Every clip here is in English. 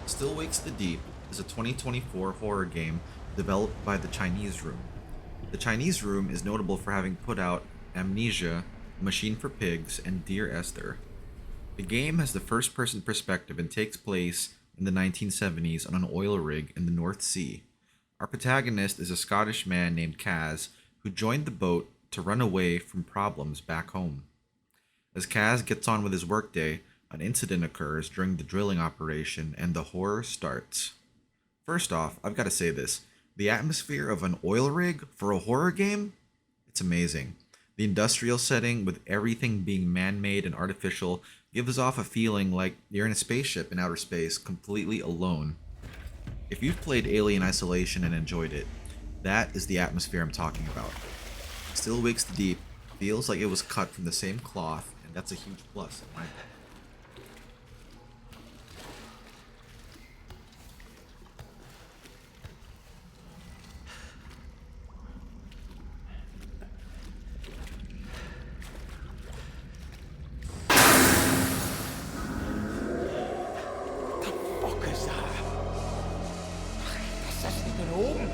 Still Wakes the Deep is a 2024 horror game developed by the Chinese Room. The Chinese Room is notable for having put out Amnesia, Machine for Pigs, and Dear Esther. The game has the first person perspective and takes place in the 1970s on an oil rig in the North Sea. Our protagonist is a Scottish man named Kaz who joined the boat to run away from problems back home. As Kaz gets on with his workday, an incident occurs during the drilling operation and the horror starts. First off, I've got to say this. The atmosphere of an oil rig for a horror game? It's amazing. The industrial setting, with everything being man made and artificial, gives off a feeling like you're in a spaceship in outer space, completely alone. If you've played Alien Isolation and enjoyed it, that is the atmosphere I'm talking about. Still Wakes the Deep feels like it was cut from the same cloth, and that's a huge plus in my book. Fuck ist da? Was ist das denn da oben?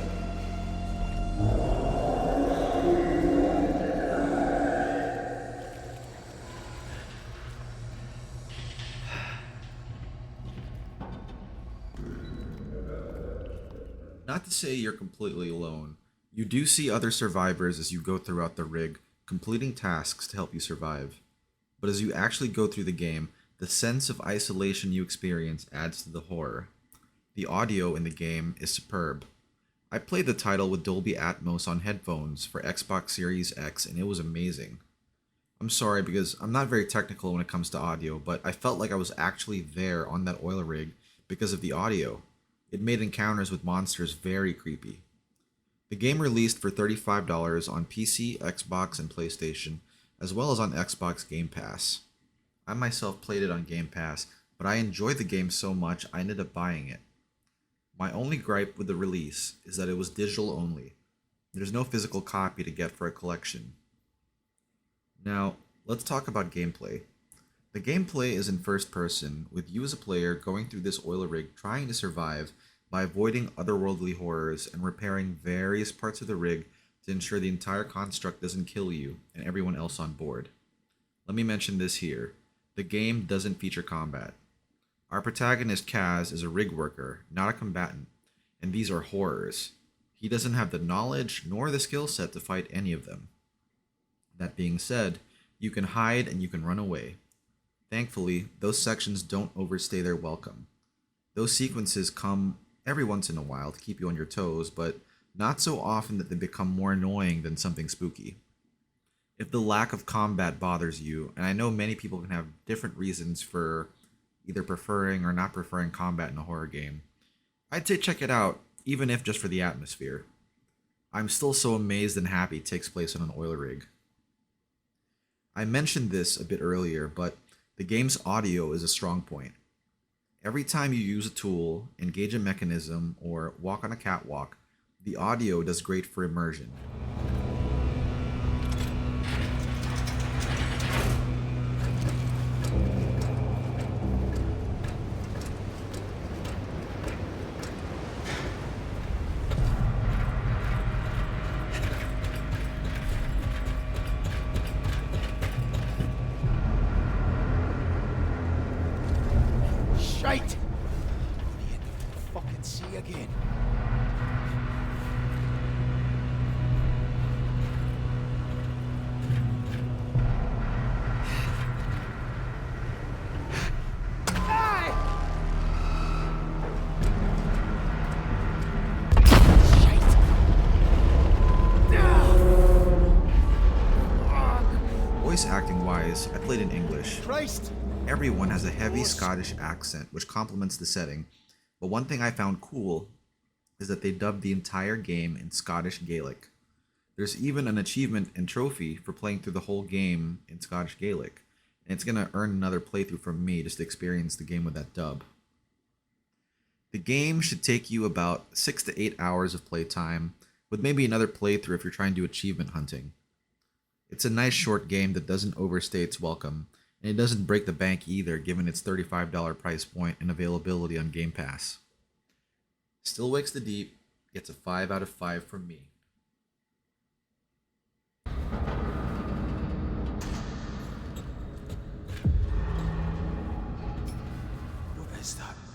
Not to say you're completely alone. You do see other survivors as you go throughout the rig, completing tasks to help you survive. But as you actually go through the game, the sense of isolation you experience adds to the horror. The audio in the game is superb. I played the title with Dolby Atmos on headphones for Xbox Series X and it was amazing. I'm sorry because I'm not very technical when it comes to audio, but I felt like I was actually there on that oil rig because of the audio. It made encounters with monsters very creepy. The game released for $35 on PC, Xbox, and PlayStation, as well as on Xbox Game Pass. I myself played it on Game Pass, but I enjoyed the game so much I ended up buying it. My only gripe with the release is that it was digital only. There's no physical copy to get for a collection. Now, let's talk about gameplay. The gameplay is in first person, with you as a player going through this oil rig trying to survive by avoiding otherworldly horrors and repairing various parts of the rig to ensure the entire construct doesn't kill you and everyone else on board. Let me mention this here. The game doesn't feature combat. Our protagonist Kaz is a rig worker, not a combatant, and these are horrors. He doesn't have the knowledge nor the skill set to fight any of them. That being said, you can hide and you can run away. Thankfully, those sections don't overstay their welcome. Those sequences come every once in a while to keep you on your toes, but not so often that they become more annoying than something spooky. If the lack of combat bothers you, and I know many people can have different reasons for either preferring or not preferring combat in a horror game, I'd say check it out, even if just for the atmosphere. I'm still so amazed and happy it takes place on an oil rig. I mentioned this a bit earlier, but the game's audio is a strong point. Every time you use a tool, engage a mechanism, or walk on a catwalk, the audio does great for immersion. Shite! On the end of the fucking sea again. Voice acting wise, I played in English. Christ! Everyone has a heavy Scottish accent, which complements the setting, but one thing I found cool is that they dubbed the entire game in Scottish Gaelic. There's even an achievement and trophy for playing through the whole game in Scottish Gaelic, and it's gonna earn another playthrough from me just to experience the game with that dub. The game should take you about 6 to 8 hours of playtime, with maybe another playthrough if you're trying to do achievement hunting. It's a nice short game that doesn't overstay its welcome, And it doesn't break the bank either, given its $35 price point and availability on Game Pass. Still Wakes the Deep gets a 5 out of 5 from me. What is that?